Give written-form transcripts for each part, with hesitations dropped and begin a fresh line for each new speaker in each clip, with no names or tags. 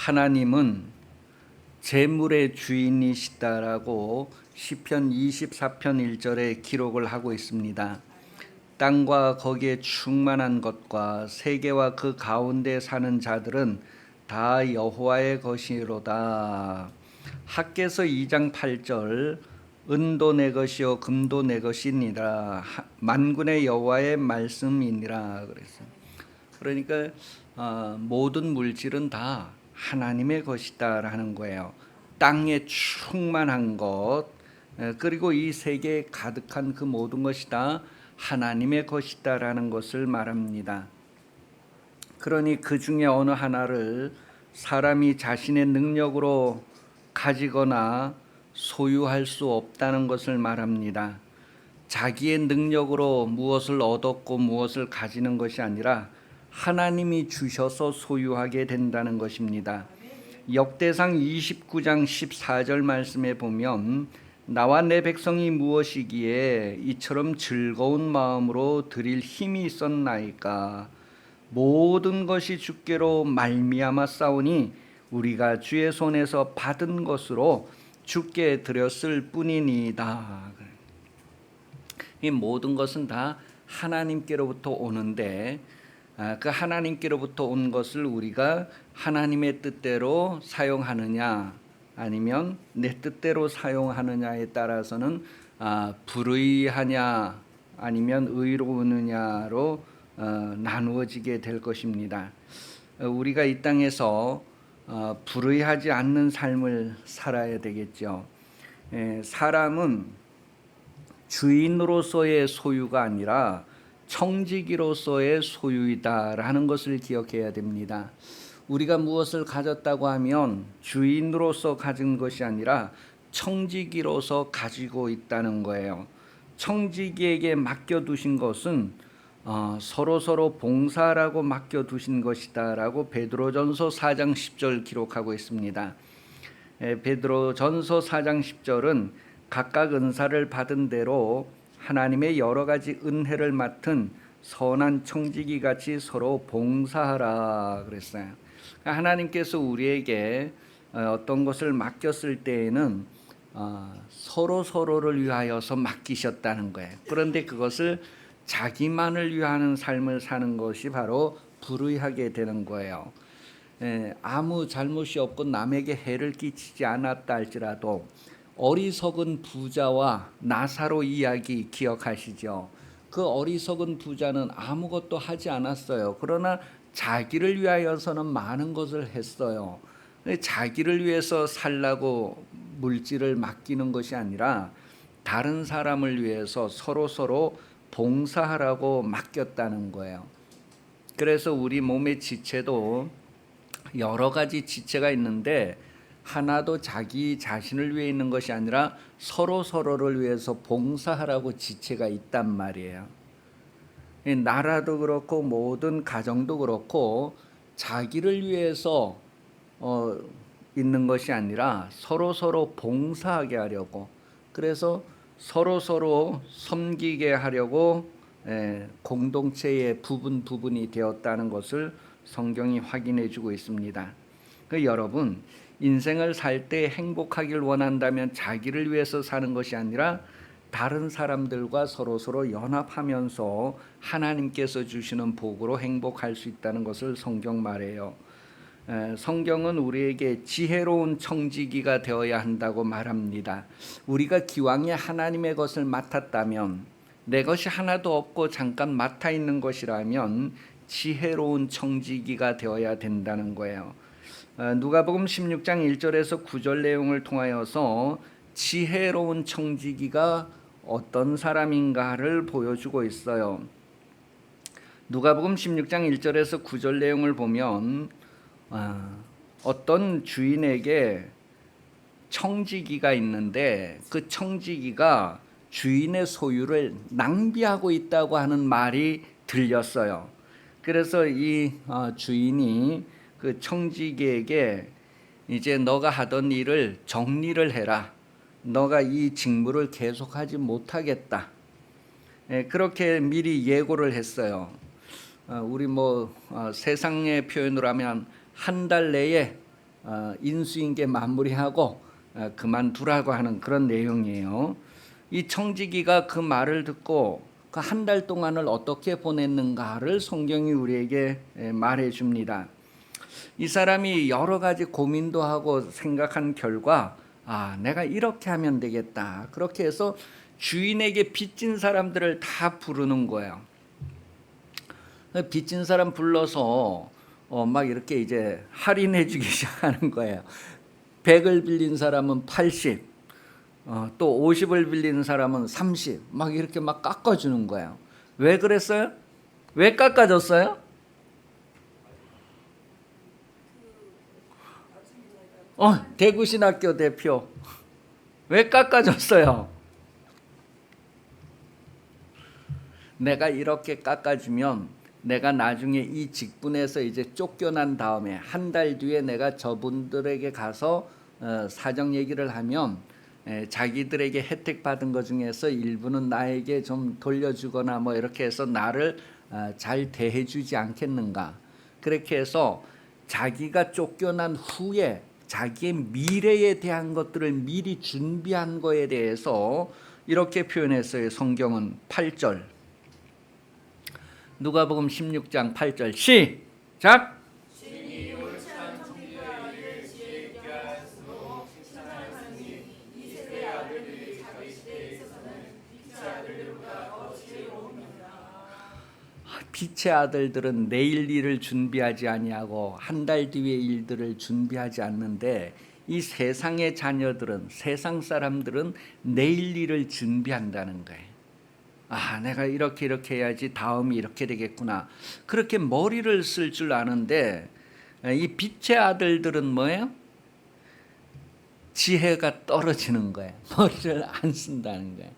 하나님은 재물의 주인이시다라고 시편 24편 1절에 기록을 하고 있습니다. 땅과 거기에 충만한 것과 세계와 그 가운데 사는 자들은 다 여호와의 것이로다. 학개서 2장 8절 은도 내 것이요 금도 내 것이니라 만군의 여호와의 말씀이니라 그랬어요. 그러니까 모든 물질은 다 하나님의 것이다라는 거예요. 땅에 충만한 것 그리고 이 세계에 가득한 그 모든 것이 다 하나님의 것이다라는 것을 말합니다. 그러니 그 중에 어느 하나를 사람이 자신의 능력으로 가지거나 소유할 수 없다는 것을 말합니다. 자기의 능력으로 무엇을 얻었고 무엇을 가지는 것이 아니라 하나님이 주셔서 소유하게 된다는 것입니다. 역대상 29장 14절 말씀에 보면 나와 내 백성이 무엇이기에 이처럼 즐거운 마음으로 드릴 힘이 있었나이까 모든 것이 주께로 말미암아 싸우니 우리가 주의 손에서 받은 것으로 주께 드렸을 뿐이니이다. 이 모든 것은 다 하나님께로부터 오는데 그 하나님께로부터 온 것을 우리가 하나님의 뜻대로 사용하느냐 아니면 내 뜻대로 사용하느냐에 따라서는 불의하냐 아니면 의로우느냐로 나누어지게 될 것입니다. 우리가 이 땅에서 불의하지 않는 삶을 살아야 되겠죠. 사람은 주인으로서의 소유가 아니라 청지기로서의 소유이다라는 것을 기억해야 됩니다. 우리가 무엇을 가졌다고 하면 주인으로서 가진 것이 아니라 청지기로서 가지고 있다는 거예요. 청지기에게 맡겨두신 것은 서로 봉사라고 맡겨두신 것이다라고 베드로전서 4장 10절 기록하고 있습니다. 베드로전서 4장 10절은 각각 은사를 받은 대로 하나님의 여러 가지 은혜를 맡은 선한 청지기 같이 서로 봉사하라 그랬어요. 하나님께서 우리에게 어떤 것을 맡겼을 때에는 서로를 위하여서 맡기셨다는 거예요. 그런데 그것을 자기만을 위하는 삶을 사는 것이 바로 불의하게 되는 거예요. 아무 잘못이 없고 남에게 해를 끼치지 않았다 할지라도 어리석은 부자와 나사로 이야기 기억하시죠? 그 어리석은 부자는 아무것도 하지 않았어요. 그러나 자기를 위하여서는 많은 것을 했어요. 자기를 위해서 살라고 물질을 맡기는 것이 아니라 다른 사람을 위해서 서로 봉사하라고 맡겼다는 거예요. 그래서 우리 몸의 지체도 여러 가지 지체가 있는데 하나도 자기 자신을 위해 있는 것이 아니라 서로를 위해서 봉사하라고 지체가 있단 말이에요. 나라도 그렇고 모든 가정도 그렇고 자기를 위해서 있는 것이 아니라 서로 봉사하게 하려고 그래서 서로 섬기게 하려고 공동체의 부분이 되었다는 것을 성경이 확인해 주고 있습니다. 여러분 인생을 살 때 행복하길 원한다면 자기를 위해서 사는 것이 아니라 다른 사람들과 서로 연합하면서 하나님께서 주시는 복으로 행복할 수 있다는 것을 성경 말해요. 성경은 우리에게 지혜로운 청지기가 되어야 한다고 말합니다. 우리가 기왕에 하나님의 것을 맡았다면 내 것이 하나도 없고 잠깐 맡아 있는 것이라면 지혜로운 청지기가 되어야 된다는 거예요. 누가복음 16장 1절에서 9절 내용을 통하여서 지혜로운 청지기가 어떤 사람인가를 보여주고 있어요. 누가복음 16장 1절에서 9절 내용을 보면 어떤 주인에게 청지기가 있는데 그 청지기가 주인의 소유를 낭비하고 있다고 하는 말이 들렸어요. 그래서 이 주인이 그 청지기에게 이제 너가 하던 일을 정리를 해라. 너가 이 직무를 계속하지 못하겠다. 그렇게 미리 예고를 했어요. 우리 세상의 표현으로 하면 한 달 내에 인수인계 마무리하고 그만두라고 하는 그런 내용이에요. 이 청지기가 그 말을 듣고 그 한 달 동안을 어떻게 보냈는가를 성경이 우리에게 말해 줍니다. 이 사람이 여러 가지 고민도 하고 생각한 결과 내가 이렇게 하면 되겠다. 그렇게 해서 주인에게 빚진 사람들을 다 부르는 거예요. 빚진 사람 불러서 막 이렇게 이제 할인해 주기 시작하는 거예요. 100을 빌린 사람은 80, 또 50을 빌리는 사람은 30, 막 이렇게 막 깎아주는 거예요. 왜 그랬어요? 왜 깎아줬어요? 대구신학교 대표. 왜 깎아줬어요? 내가 이렇게 깎아주면 내가 나중에 이 직분에서 이제 쫓겨난 다음에 한 달 뒤에 내가 저분들에게 가서 사정 얘기를 하면 자기들에게 혜택 받은 것 중에서 일부는 나에게 좀 돌려주거나 뭐 이렇게 해서 나를 잘 대해주지 않겠는가. 그렇게 해서 자기가 쫓겨난 후에 자기의 미래에 대한 것들을 미리 준비한 거에 대해서 이렇게 표현했어요. 성경은 8절. 누가복음 16장 8절 시작. 빛의 아들들은 내일 일을 준비하지 아니하고 한 달 뒤의 일들을 준비하지 않는데 이 세상의 자녀들은, 세상 사람들은 내일 일을 준비한다는 거예요. 내가 이렇게 해야지 다음이 이렇게 되겠구나. 그렇게 머리를 쓸 줄 아는데 이 빛의 아들들은 뭐예요? 지혜가 떨어지는 거예요. 머리를 안 쓴다는 거예요.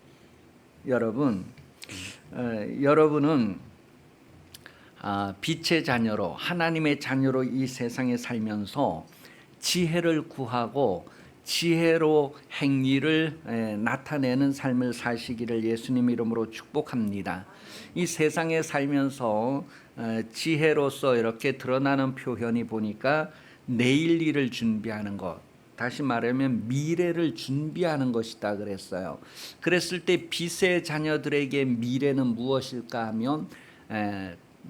여러분은 빛의 자녀로, 하나님의 자녀로 이 세상에 살면서 지혜를 구하고 지혜로 행위를 나타내는 삶을 사시기를 예수님 이름으로 축복합니다. 이 세상에 살면서 지혜로서 이렇게 드러나는 표현이 보니까 내일 일을 준비하는 것, 다시 말하면 미래를 준비하는 것이다 그랬어요. 그랬을 때 빛의 자녀들에게 미래는 무엇일까 하면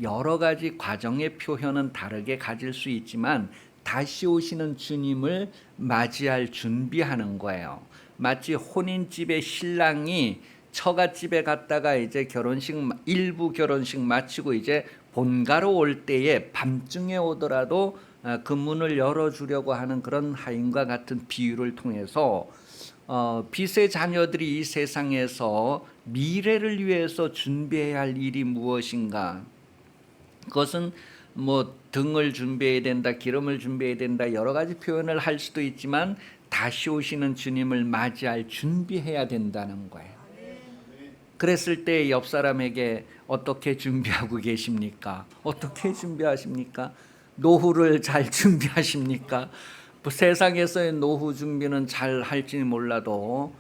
여러 가지 과정의 표현은 다르게 가질 수 있지만 다시 오시는 주님을 맞이할 준비하는 거예요. 마치 혼인집의 신랑이 처갓집에 갔다가 이제 일부 결혼식 마치고 이제 본가로 올 때에 밤중에 오더라도 그 문을 열어주려고 하는 그런 하인과 같은 비유를 통해서 빛의 자녀들이 이 세상에서 미래를 위해서 준비해야 할 일이 무엇인가. 그것은 뭐 등을 준비해야 된다, 기름을 준비해야 된다, 여러 가지 표현을 할 수도 있지만 다시 오시는 주님을 맞이할 준비해야 된다는 거예요. 그랬을 때 옆 사람에게 어떻게 준비하고 계십니까? 어떻게 준비하십니까? 노후를 잘 준비하십니까? 뭐 세상에서의 노후 준비는 잘 할지 몰라도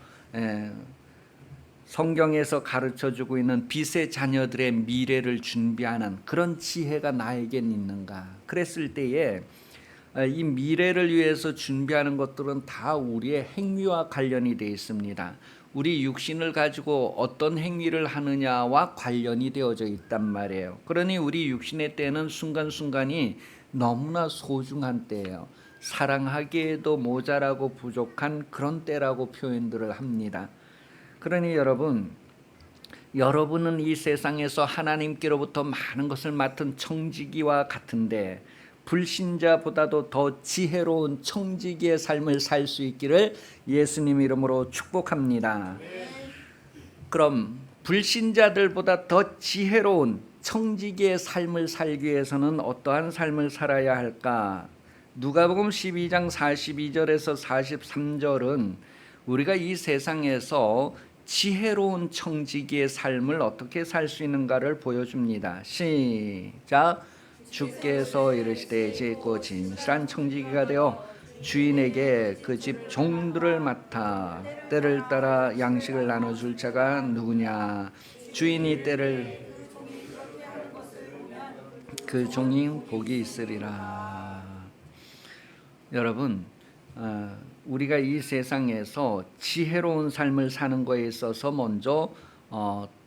성경에서 가르쳐주고 있는 빛의 자녀들의 미래를 준비하는 그런 지혜가 나에겐 있는가? 그랬을 때에 이 미래를 위해서 준비하는 것들은 다 우리의 행위와 관련이 되어 있습니다. 우리 육신을 가지고 어떤 행위를 하느냐와 관련이 되어져 있단 말이에요. 그러니 우리 육신의 때는 순간순간이 너무나 소중한 때예요. 사랑하기에도 모자라고 부족한 그런 때라고 표현들을 합니다. 그러니 여러분은 이 세상에서 하나님께로부터 많은 것을 맡은 청지기와 같은데 불신자보다도 더 지혜로운 청지기의 삶을 살 수 있기를 예수님 이름으로 축복합니다. 그럼 불신자들보다 더 지혜로운 청지기의 삶을 살기 위해서는 어떠한 삶을 살아야 할까? 누가복음 12장 42절에서 43절은 우리가 이 세상에서 지혜로운 청지기의 삶을 어떻게 살 수 있는가를 보여줍니다. 시작. 주께서 이르시되 지혜있고 진실한 청지기가 되어 주인에게 그 집 종들을 맡아 때를 따라 양식을 나눠줄 자가 누구냐? 주인이 때를 그 종이 복이 있으리라. 여러분, 우리가 이 세상에서 지혜로운 삶을 사는 거에 있어서 먼저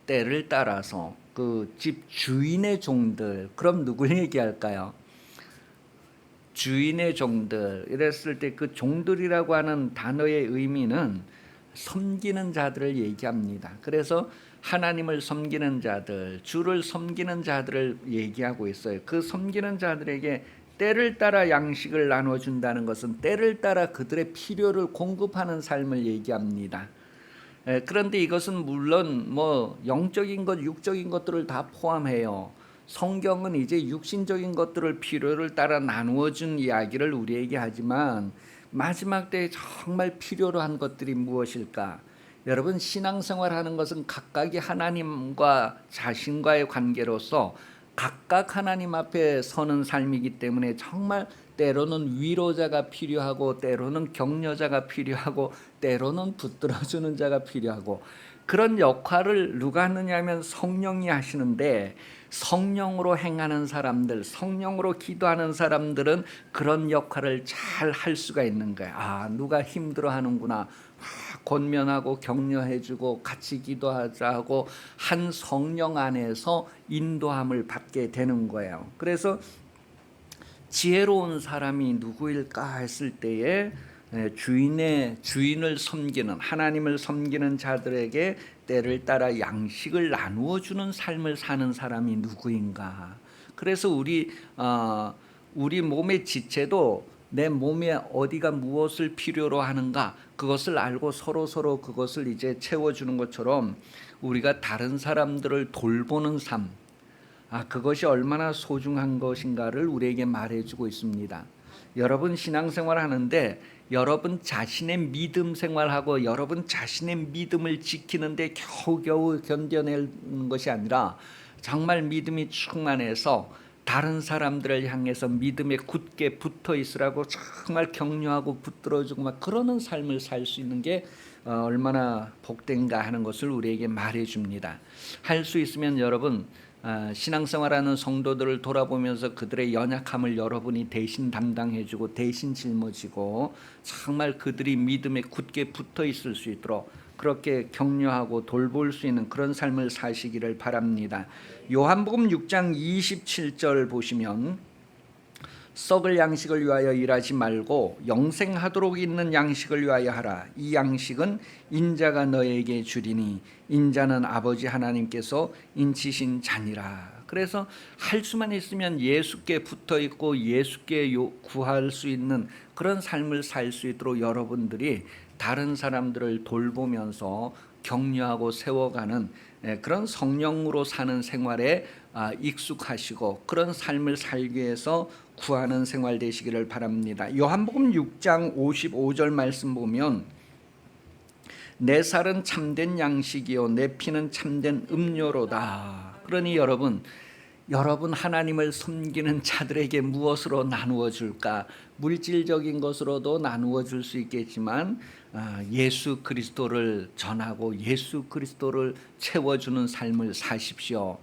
때를 따라서 그 집 주인의 종들, 그럼 누굴 얘기할까요? 주인의 종들. 이랬을 때 그 종들이라고 하는 단어의 의미는 섬기는 자들을 얘기합니다. 그래서 하나님을 섬기는 자들, 주를 섬기는 자들을 얘기하고 있어요. 그 섬기는 자들에게 때를 따라 양식을 나눠준다는 것은 때를 따라 그들의 필요를 공급하는 삶을 얘기합니다. 그런데 이것은 물론 뭐 영적인 것, 육적인 것들을 다 포함해요. 성경은 이제 육신적인 것들을 필요를 따라 나누어 준 이야기를 우리에게 하지만 마지막 때에 정말 필요로 한 것들이 무엇일까? 여러분, 신앙생활하는 것은 각각이 하나님과 자신과의 관계로서 각각 하나님 앞에 서는 삶이기 때문에 정말 때로는 위로자가 필요하고 때로는 격려자가 필요하고 때로는 붙들어주는 자가 필요하고, 그런 역할을 누가 하느냐 하면 성령이 하시는데, 성령으로 행하는 사람들, 성령으로 기도하는 사람들은 그런 역할을 잘 할 수가 있는 거야. 아, 누가 힘들어하는구나, 권면하고 격려해주고 같이 기도하자고 한 성령 안에서 인도함을 받게 되는 거예요. 그래서 지혜로운 사람이 누구일까 했을 때에 주인을 섬기는, 하나님을 섬기는 자들에게 때를 따라 양식을 나누어 주는 삶을 사는 사람이 누구인가. 그래서 우리 몸의 지체도 내 몸에 어디가 무엇을 필요로 하는가, 그것을 알고 서로 그것을 이제 채워주는 것처럼 우리가 다른 사람들을 돌보는 삶, 그것이 얼마나 소중한 것인가를 우리에게 말해주고 있습니다. 여러분, 신앙생활 하는데 여러분 자신의 믿음 생활하고 여러분 자신의 믿음을 지키는데 겨우겨우 견뎌내는 것이 아니라 정말 믿음이 충만해서 다른 사람들을 향해서 믿음에 굳게 붙어 있으라고 정말 격려하고 붙들어주고 막 그러는 삶을 살 수 있는 게 얼마나 복된가 하는 것을 우리에게 말해줍니다. 할 수 있으면 여러분, 신앙생활하는 성도들을 돌아보면서 그들의 연약함을 여러분이 대신 담당해주고 대신 짊어지고 정말 그들이 믿음에 굳게 붙어 있을 수 있도록 그렇게 격려하고 돌볼 수 있는 그런 삶을 사시기를 바랍니다. 요한복음 6장 27절 보시면, 썩을 양식을 위하여 일하지 말고 영생하도록 있는 양식을 위하여 하라. 이 양식은 인자가 너에게 주리니 인자는 아버지 하나님께서 인치신 자니라. 그래서 할 수만 있으면 예수께 붙어 있고 예수께 구할 수 있는 그런 삶을 살 수 있도록 여러분들이 다른 사람들을 돌보면서 격려하고 세워가는 그런 성령으로 사는 생활에 익숙하시고 그런 삶을 살기 위해서 구하는 생활 되시기를 바랍니다. 요한복음 6장 55절 말씀 보면, 내 살은 참된 양식이요 내 피는 참된 음료로다. 그러니 여러분 하나님을 섬기는 자들에게 무엇으로 나누어 줄까? 물질적인 것으로도 나누어 줄 수 있겠지만 예수 그리스도를 전하고 예수 그리스도를 채워주는 삶을 사십시오.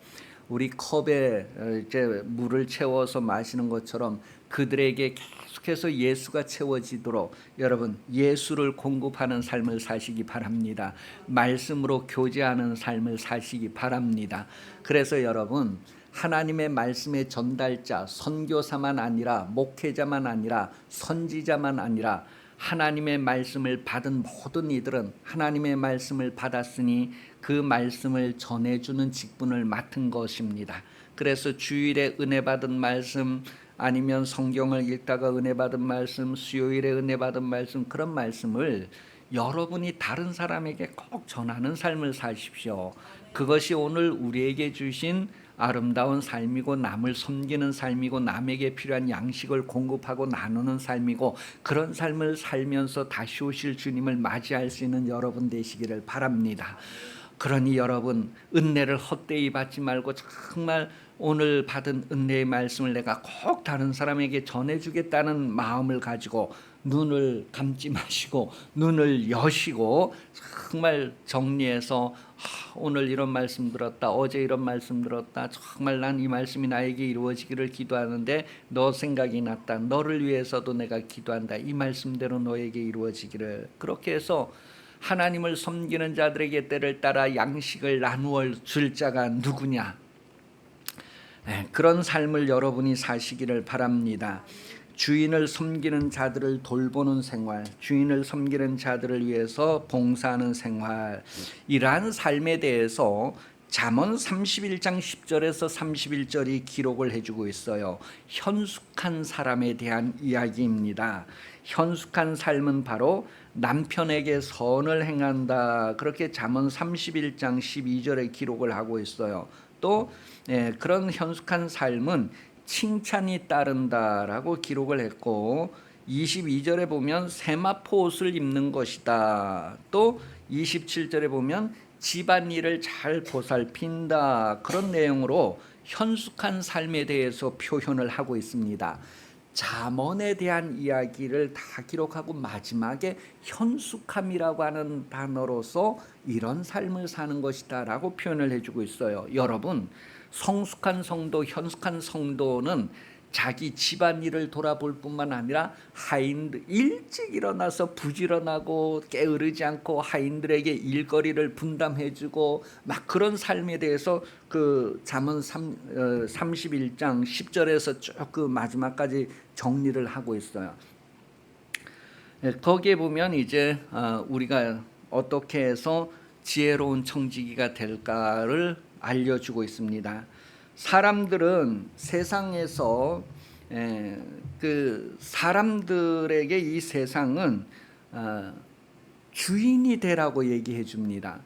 우리 컵에 이제 물을 채워서 마시는 것처럼 그들에게 계속해서 예수가 채워지도록 여러분 예수를 공급하는 삶을 사시기 바랍니다. 말씀으로 교제하는 삶을 사시기 바랍니다. 그래서 여러분, 하나님의 말씀의 전달자, 선교사만 아니라 목회자만 아니라 선지자만 아니라 하나님의 말씀을 받은 모든 이들은 하나님의 말씀을 받았으니 그 말씀을 전해주는 직분을 맡은 것입니다. 그래서 주일에 은혜 받은 말씀, 아니면 성경을 읽다가 은혜 받은 말씀, 수요일에 은혜 받은 말씀, 그런 말씀을 여러분이 다른 사람에게 꼭 전하는 삶을 사십시오. 그것이 오늘 우리에게 주신 아름다운 삶이고 남을 섬기는 삶이고 남에게 필요한 양식을 공급하고 나누는 삶이고, 그런 삶을 살면서 다시 오실 주님을 맞이할 수 있는 여러분 되시기를 바랍니다. 그러니 여러분, 은혜를 헛되이 받지 말고 정말 오늘 받은 은혜의 말씀을 내가 꼭 다른 사람에게 전해주겠다는 마음을 가지고 눈을 감지 마시고 눈을 여시고 정말 정리해서 오늘 이런 말씀 들었다, 어제 이런 말씀 들었다, 정말 난 이 말씀이 나에게 이루어지기를 기도하는데 너 생각이 났다, 너를 위해서도 내가 기도한다, 이 말씀대로 너에게 이루어지기를. 그렇게 해서 하나님을 섬기는 자들에게 때를 따라 양식을 나누어 줄 자가 누구냐? 그런 삶을 여러분이 사시기를 바랍니다. 주인을 섬기는 자들을 돌보는 생활, 주인을 섬기는 자들을 위해서 봉사하는 생활, 이러한 삶에 대해서 잠언 31장 10절에서 31절이 기록을 해주고 있어요. 현숙한 사람에 대한 이야기입니다. 현숙한 삶은 바로 남편에게 선을 행한다, 그렇게 잠언 31장 12절에 기록을 하고 있어요. 또 그런 현숙한 삶은 칭찬이 따른다라고 기록을 했고, 22절에 보면 세마포 옷을 입는 것이다. 또 27절에 보면 집안일을 잘 보살핀다, 그런 내용으로 현숙한 삶에 대해서 표현을 하고 있습니다. 잠언에 대한 이야기를 다 기록하고 마지막에 현숙함이라고 하는 단어로서 이런 삶을 사는 것이다 라고 표현을 해주고 있어요. 여러분, 성숙한 성도, 현숙한 성도는 자기 집안일을 돌아볼 뿐만 아니라 하인들, 일찍 일어나서 부지런하고 게으르지 않고 하인들에게 일거리를 분담해주고 막 그런 삶에 대해서 그 잠언 31장 10절에서 쭉 그 마지막까지 정리를 하고 있어요. 거기에 보면 이제 우리가 어떻게 해서 지혜로운 청지기가 될까를 알려주고 있습니다. 사람들은 세상에서 그 사람들에게 이 세상은 주인이 되라고 얘기해 줍니다.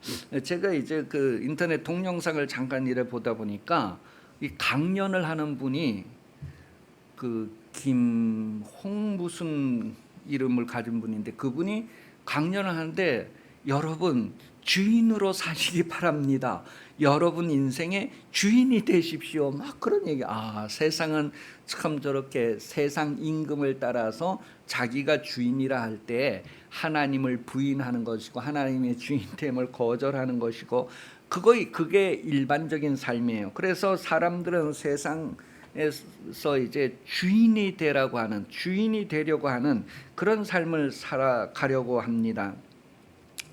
제가 이제 그 인터넷 동영상을 잠깐 이래 보다 보니까 이 강연을 하는 분이 그 김홍 무슨 이름을 가진 분인데, 그분이 강연을 하는데 여러분 주인으로 사시기 바랍니다. 여러분 인생의 주인이 되십시오. 막 그런 얘기. 세상은 참 저렇게 세상 임금을 따라서 자기가 주인이라 할 때 하나님을 부인하는 것이고 하나님의 주인됨을 거절하는 것이고 그게 일반적인 삶이에요. 그래서 사람들은 세상에서 이제 주인이 되라고 하는, 주인이 되려고 하는 그런 삶을 살아가려고 합니다.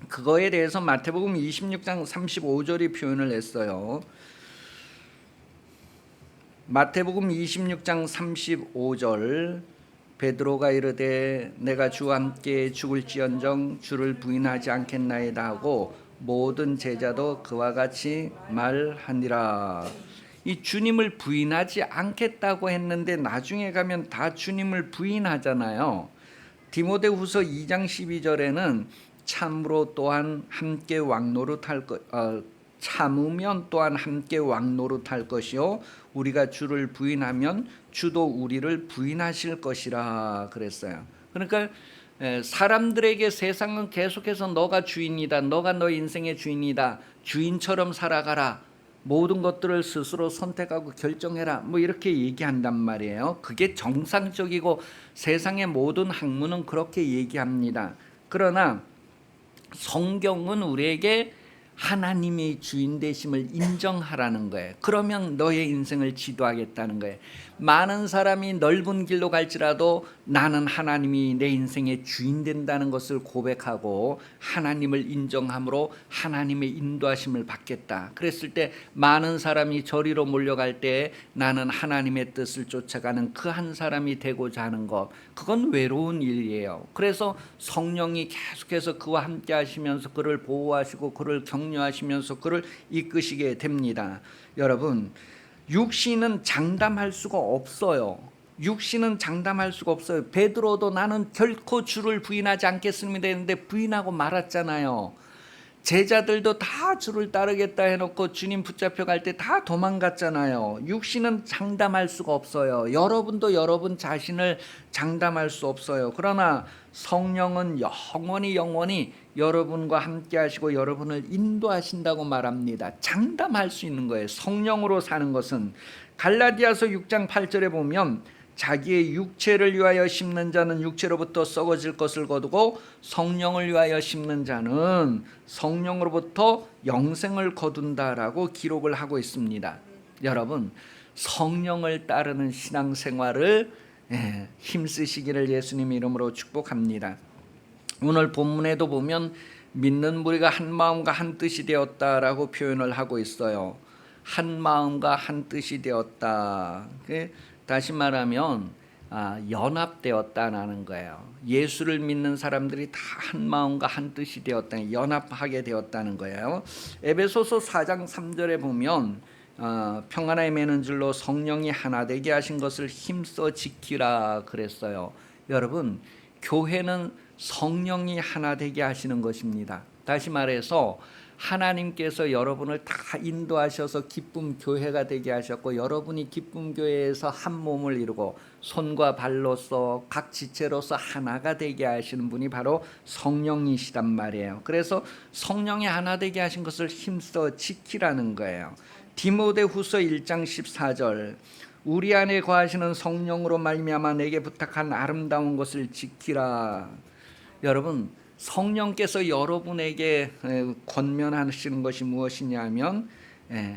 그거에 대해서 마태복음 26장 35절이 표현을 했어요. 마태복음 26장 35절, 베드로가 이르되 내가 주와 함께 죽을지언정 주를 부인하지 않겠나이다 하고 모든 제자도 그와 같이 말하니라. 이 주님을 부인하지 않겠다고 했는데 나중에 가면 다 주님을 부인하잖아요. 디모데후서 2장 12절에는 참으로 또한 함께 왕노릇할 참으면 또한 함께 왕노릇할 것이요 우리가 주를 부인하면 주도 우리를 부인하실 것이라 그랬어요. 그러니까 사람들에게 세상은 계속해서 너가 주인이다, 너가 너 인생의 주인이다, 주인처럼 살아가라, 모든 것들을 스스로 선택하고 결정해라, 뭐 이렇게 얘기한단 말이에요. 그게 정상적이고 세상의 모든 학문은 그렇게 얘기합니다. 그러나 성경은 우리에게 하나님의 주인 되심을 인정하라는 거예요. 그러면 너의 인생을 지도하겠다는 거예요. 많은 사람이 넓은 길로 갈지라도 나는 하나님이 내 인생의 주인 된다는 것을 고백하고 하나님을 인정함으로 하나님의 인도하심을 받겠다. 그랬을 때 많은 사람이 저리로 몰려갈 때 나는 하나님의 뜻을 쫓아가는 그 한 사람이 되고자 하는 것, 그건 외로운 일이에요. 그래서 성령이 계속해서 그와 함께 하시면서 그를 보호하시고 그를 격려하시면서 그를 이끄시게 됩니다. 여러분, 육신은 장담할 수가 없어요. 육신은 장담할 수가 없어요. 베드로도 나는 결코 주를 부인하지 않겠습니다 했는데 부인하고 말았잖아요. 제자들도 다 주를 따르겠다 해놓고 주님 붙잡혀 갈 때 다 도망갔잖아요. 육신은 장담할 수가 없어요. 여러분도 여러분 자신을 장담할 수 없어요. 그러나 성령은 영원히 여러분과 함께 하시고 여러분을 인도하신다고 말합니다. 장담할 수 있는 거예요. 성령으로 사는 것은. 갈라디아서 6장 8절에 보면 자기의 육체를 위하여 심는 자는 육체로부터 썩어질 것을 거두고 성령을 위하여 심는 자는 성령으로부터 영생을 거둔다라고 기록을 하고 있습니다. 여러분, 성령을 따르는 신앙생활을 힘쓰시기를 예수님 이름으로 축복합니다. 오늘 본문에도 보면 믿는 무리가 한 마음과 한 뜻이 되었다라고 표현을 하고 있어요. 한 마음과 한 뜻이 되었다. 다시 말하면 연합되었다는 거예요. 예수를 믿는 사람들이 다 한 마음과 한 뜻이 되었다, 연합하게 되었다는 거예요. 에베소서 4장 3절에 보면 평안에 매는 줄로 성령이 하나 되게 하신 것을 힘써 지키라 그랬어요. 여러분, 교회는 성령이 하나 되게 하시는 것입니다. 다시 말해서 하나님께서 여러분을 다 인도하셔서 기쁨 교회가 되게 하셨고, 여러분이 기쁨 교회에서 한 몸을 이루고 손과 발로서 각 지체로서 하나가 되게 하시는 분이 바로 성령이시단 말이에요. 그래서 성령이 하나 되게 하신 것을 힘써 지키라는 거예요. 디모데후서 1장 14절 우리 안에 거하시는 성령으로 말미암아 내게 부탁한 아름다운 것을 지키라. 여러분, 성령께서 여러분에게 권면하시는 것이 무엇이냐면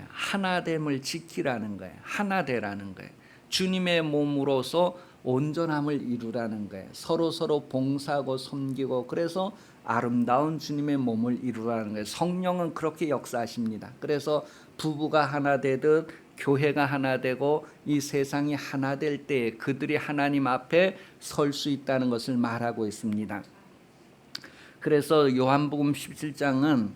하나됨을 지키라는 거예요. 하나되라는 거예요. 주님의 몸으로서 온전함을 이루라는 거예요. 서로 봉사하고 섬기고, 그래서 아름다운 주님의 몸을 이루라는 거예요. 성령은 그렇게 역사하십니다. 그래서 부부가 하나 되듯 교회가 하나 되고 이 세상이 하나 될 때 그들이 하나님 앞에 설 수 있다는 것을 말하고 있습니다. 그래서 요한복음 17장은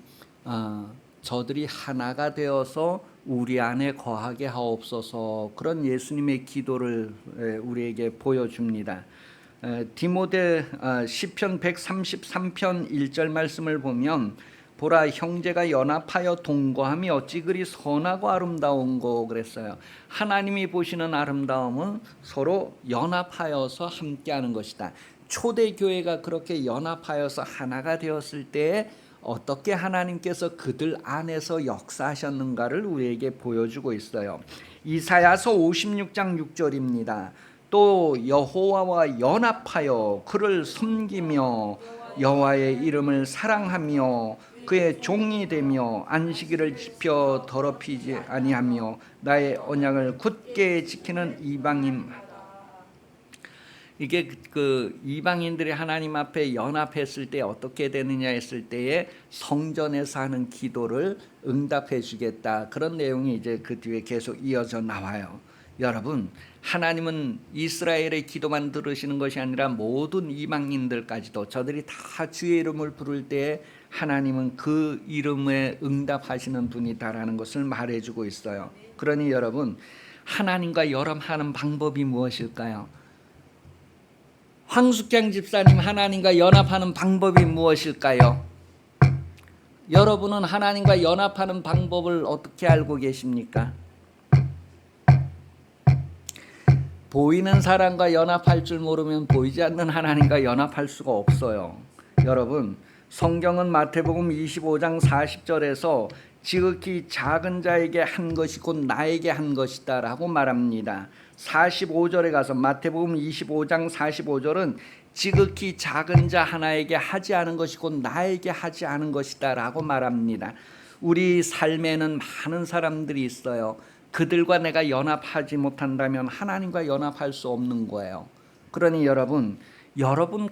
저들이 하나가 되어서 우리 안에 거하게 하옵소서, 그런 예수님의 기도를 우리에게 보여줍니다. 디모데 시편 133편 1절 말씀을 보면 보라, 형제가 연합하여 동거함이 어찌 그리 선하고 아름다운고 그랬어요. 하나님이 보시는 아름다움은 서로 연합하여서 함께하는 것이다. 초대교회가 그렇게 연합하여서 하나가 되었을 때 어떻게 하나님께서 그들 안에서 역사하셨는가를 우리에게 보여주고 있어요. 이사야서 56장 6절입니다. 또 여호와와 연합하여 그를 섬기며 여호와의 이름을 사랑하며 그의 종이 되며 안식일을 지켜 더럽히지 아니하며 나의 언약을 굳게 지키는 이방인. 이게 그 이방인들이 하나님 앞에 연합했을 때 어떻게 되느냐 했을 때에 성전에서 하는 기도를 응답해 주겠다, 그런 내용이 이제 그 뒤에 계속 이어져 나와요. 여러분, 하나님은 이스라엘의 기도만 들으시는 것이 아니라 모든 이방인들까지도 저들이 다 주의 이름을 부를 때 하나님은 그 이름에 응답하시는 분이다라는 것을 말해주고 있어요. 그러니 여러분, 하나님과 연합하는 방법이 무엇일까요? 황숙경 집사님, 하나님과 연합하는 방법이 무엇일까요? 여러분은 하나님과 연합하는 방법을 어떻게 알고 계십니까? 보이는 사람과 연합할 줄 모르면 보이지 않는 하나님과 연합할 수가 없어요. 여러분, 성경은 마태복음 25장 40절에서 지극히 작은 자에게 한 것이 곧 나에게 한 것이다 라고 말합니다. 45절에 가서 마태복음 25장 45절은 지극히 작은 자 하나에게 하지 않은 것이 곧 나에게 하지 않은 것이다 라고 말합니다. 우리 삶에는 많은 사람들이 있어요. 그들과 내가 연합하지 못한다면 하나님과 연합할 수 없는 거예요. 그러니 여러분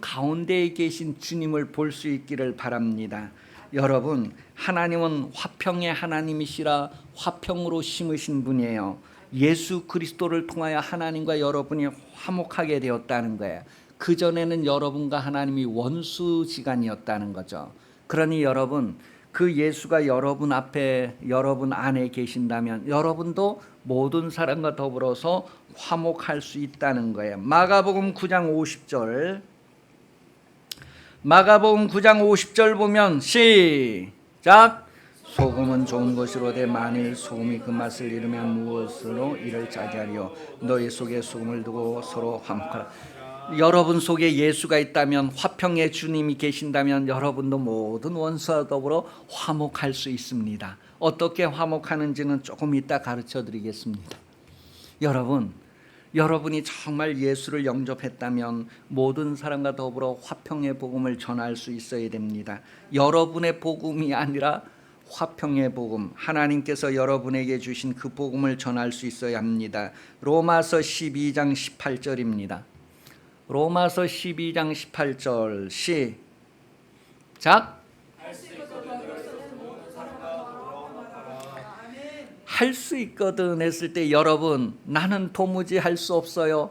가운데에 계신 주님을 볼 수 있기를 바랍니다. 여러분, 하나님은 화평의 하나님이시라 화평으로 심으신 분이에요. 예수 그리스도를 통하여 하나님과 여러분이 화목하게 되었다는 거예요. 그전에는 여러분과 하나님이 원수지간이었다는 거죠. 그러니 여러분, 그 예수가 여러분 앞에, 여러분 안에 계신다면 여러분도 모든 사람과 더불어서 화목할 수 있다는 거예요. 마가복음 9장 50절, 마가복음 9장 50절 보면 시작. 소금은 좋은 것이로되 만일 소금이 그 맛을 잃으면 무엇으로 이를 짜게 하리요. 너희 속에 소금을 두고 서로 화목하라. 여러분 속에 예수가 있다면, 화평의 주님이 계신다면 여러분도 모든 원수와 더불어 화목할 수 있습니다. 어떻게 화목하는지는 조금 이따 가르쳐 드리겠습니다. 여러분이 정말 예수를 영접했다면 모든 사람과 더불어 화평의 복음을 전할 수 있어야 됩니다. 여러분의 복음이 아니라 화평의 복음, 하나님께서 여러분에게 주신 그 복음을 전할 수 있어야 합니다. 로마서 12장 18절입니다. 로마서 12장 18절 시작. 할 수 있거든 했을 때 여러분, 나는 도무지 할 수 없어요.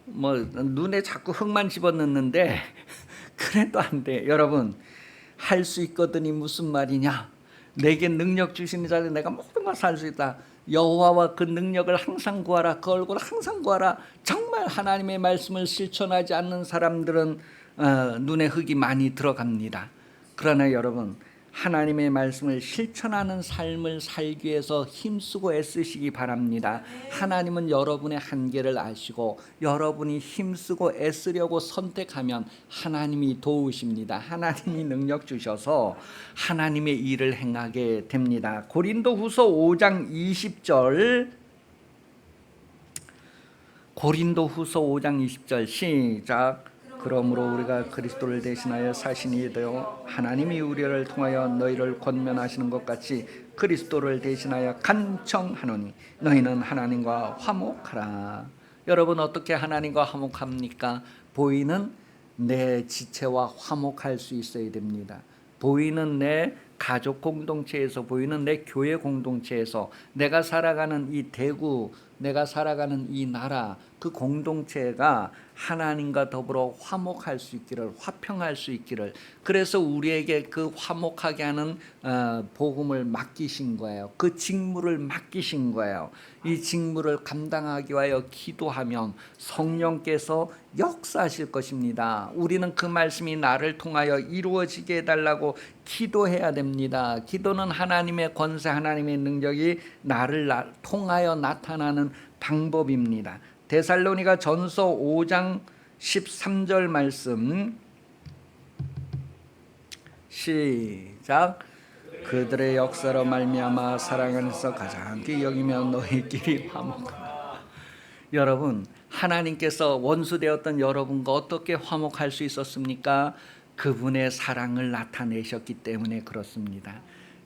눈에 자꾸 흙만 집어넣는데 그래도 안 돼. 여러분, 할 수 있거든이 무슨 말이냐? 내게 능력 주시는 자는 내가 모든 걸 할 수 있다. 여호와와 그 능력을 항상 구하라. 그 얼굴을 항상 구하라. 정말 하나님의 말씀을 실천하지 않는 사람들은 눈에 흙이 많이 들어갑니다. 그러나 여러분, 하나님의 말씀을 실천하는 삶을 살기 위해서 힘쓰고 애쓰시기 바랍니다. 하나님은 여러분의 한계를 아시고 여러분이 힘쓰고 애쓰려고 선택하면 하나님이 도우십니다. 하나님이 능력 주셔서 하나님의 일을 행하게 됩니다. 고린도후서 5장 20절, 고린도후서 5장 20절 시작. 그러므로 우리가 그리스도를 대신하여 사신이 되어 하나님이 우리를 통하여 너희를 권면하시는 것 같이 그리스도를 대신하여 간청하노니 너희는 하나님과 화목하라. 여러분, 어떻게 하나님과 화목합니까? 보이는 내 지체와 화목할 수 있어야 됩니다. 보이는 내 가족 공동체에서, 보이는 내 교회 공동체에서, 내가 살아가는 이 대구, 내가 살아가는 이 나라, 그 공동체가 하나님과 더불어 화목할 수 있기를, 화평할 수 있기를, 그래서 우리에게 그 화목하게 하는 복음을 맡기신 거예요. 그 직무를 맡기신 거예요. 이 직무를 감당하기 위하여 기도하면 성령께서 역사하실 것입니다. 우리는 그 말씀이 나를 통하여 이루어지게 해달라고 기도해야 됩니다. 기도는 하나님의 권세, 하나님의 능력이 나를 통하여 나타나는 방법입니다. 데살로니가 전서 5장 13절 말씀 시작. 그들의 역사로 말미암아 사랑 안에서 가장 귀히 여기며 너희끼리 화목하라. 여러분, 하나님께서 원수되었던 여러분과 어떻게 화목할 수 있었습니까? 그분의 사랑을 나타내셨기 때문에 그렇습니다.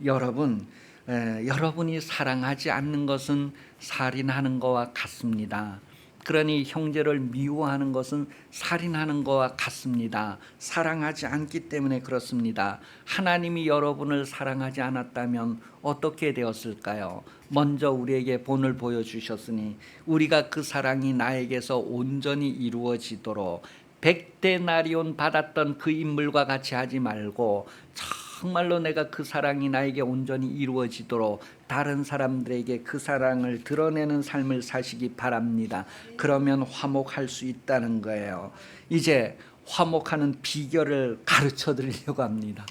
여러분이 사랑하지 않는 것은 살인하는 것과 같습니다. 그러니 형제를 미워하는 것은 살인하는 것과 같습니다. 사랑하지 않기 때문에 그렇습니다. 하나님이 여러분을 사랑하지 않았다면 어떻게 되었을까요? 먼저 우리에게 본을 보여주셨으니 우리가 그 사랑이 나에게서 온전히 이루어지도록 100데나리온 받았던 그 인물과 같이 하지 말고 정말로 내가 그 사랑이 나에게 온전히 이루어지도록 다른 사람들에게 그 사랑을 드러내는 삶을 사시기 바랍니다. 그러면 화목할 수 있다는 거예요. 이제 화목하는 비결을 가르쳐 드리려고 합니다.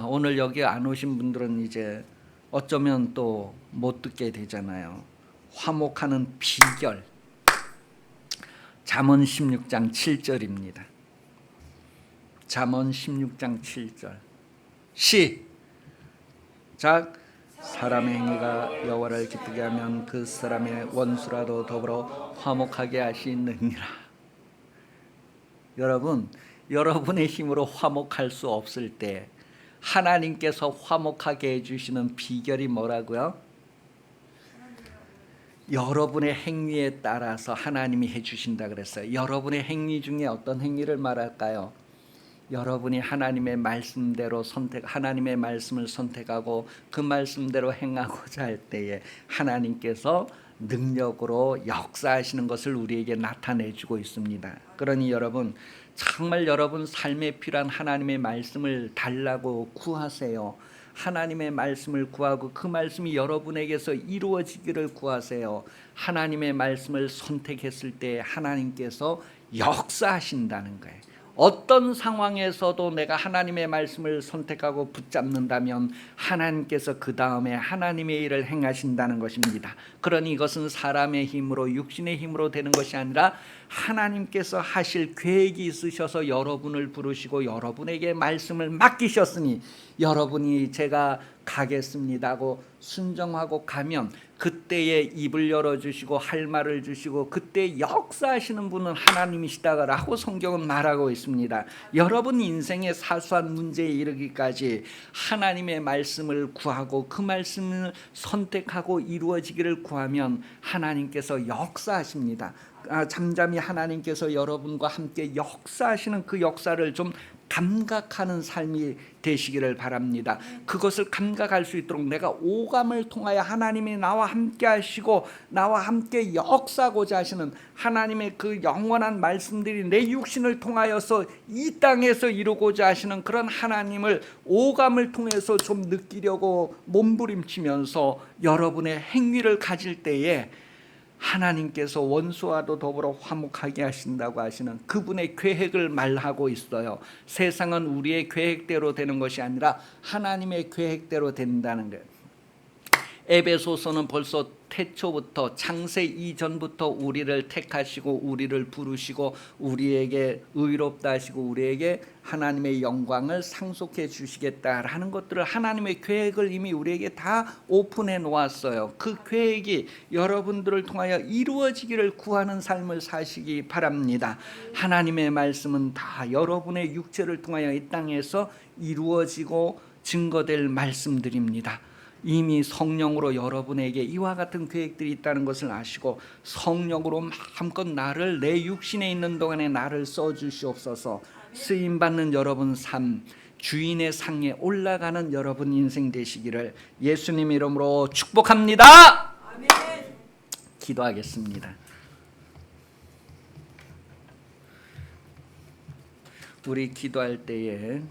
오늘 여기 안 오신 분들은 이제 어쩌면 또 못 듣게 되잖아요. 화목하는 비결, 잠언 16장 7절입니다. 잠언 16장 7절 시작. 사람의 행위가 여호와를 기쁘게 하면 그 사람의 원수라도 더불어 화목하게 하시느니라. 여러분, 여러분의 힘으로 화목할 수 없을 때 하나님께서 화목하게 해주시는 비결이 뭐라고요? 여러분의 행위에 따라서 하나님이 해주신다 그랬어요. 여러분의 행위 중에 어떤 행위를 말할까요? 여러분이 하나님의 말씀대로 하나님의 말씀을 선택하고 그 말씀대로 행하고자 할 때에 하나님께서 능력으로 역사하시는 것을 우리에게 나타내주고 있습니다. 그러니 여러분, 정말 여러분 삶에 필요한 하나님의 말씀을 달라고 구하세요. 하나님의 말씀을 구하고 그 말씀이 여러분에게서 이루어지기를 구하세요. 하나님의 말씀을 선택했을 때 하나님께서 역사하신다는 거예요. 어떤 상황에서도 내가 하나님의 말씀을 선택하고 붙잡는다면 하나님께서 그 다음에 하나님의 일을 행하신다는 것입니다. 그러니 이것은 사람의 힘으로, 육신의 힘으로 되는 것이 아니라 하나님께서 하실 계획이 있으셔서 여러분을 부르시고 여러분에게 말씀을 맡기셨으니 여러분이 제가 가겠습니다 하고 순종하고 가면 그때에 입을 열어주시고 할 말을 주시고 그때 역사하시는 분은 하나님이시다라고 성경은 말하고 있습니다. 여러분 인생의 사소한 문제에 이르기까지 하나님의 말씀을 구하고 그 말씀을 선택하고 이루어지기를 구하면 하나님께서 역사하십니다. 잠잠히 하나님께서 여러분과 함께 역사하시는 그 역사를 좀 감각하는 삶이 되시기를 바랍니다. 그것을 감각할 수 있도록 내가 오감을 통하여 하나님이 나와 함께 하시고 나와 함께 역사하고자 하시는 하나님의 그 영원한 말씀들이 내 육신을 통하여서 이 땅에서 이루고자 하시는 그런 하나님을 오감을 통해서 좀 느끼려고 몸부림치면서 여러분의 행위를 가질 때에 하나님께서 원수와도 더불어 화목하게 하신다고 하시는 그분의 계획을 말하고 있어요. 세상은 우리의 계획대로 되는 것이 아니라 하나님의 계획대로 된다는 거예요. 에베소서는 벌써 태초부터 창세 이전부터 우리를 택하시고 우리를 부르시고 우리에게 의롭다 하시고 우리에게 하나님의 영광을 상속해 주시겠다라는 것들을 하나님의 계획을 이미 우리에게 다 오픈해 놓았어요. 그 계획이 여러분들을 통하여 이루어지기를 구하는 삶을 사시기 바랍니다. 하나님의 말씀은 다 여러분의 육체를 통하여 이 땅에서 이루어지고 증거될 말씀들입니다. 이미 성령으로 여러분에게 이와 같은 계획들이 있다는 것을 아시고 성령으로 마음껏 나를 내 육신에 있는 동안에 나를 써주시옵소서. 쓰임받는 여러분 삶, 주인의 상에 올라가는 여러분 인생 되시기를 예수님 이름으로 축복합니다. 아멘. 기도하겠습니다. 우리 기도할 때에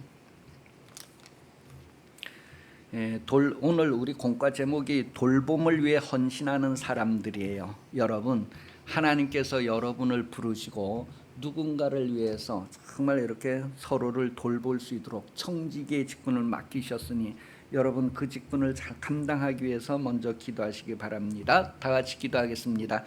오늘 우리 공과 제목이 돌봄을 위해 헌신하는 사람들이에요. 여러분, 하나님께서 여러분을 부르시고 누군가를 위해서 정말 이렇게 서로를 돌볼 수 있도록 청지기의 직분을 맡기셨으니 여러분 그 직분을 잘 감당하기 위해서 먼저 기도하시기 바랍니다. 다 같이 기도하겠습니다.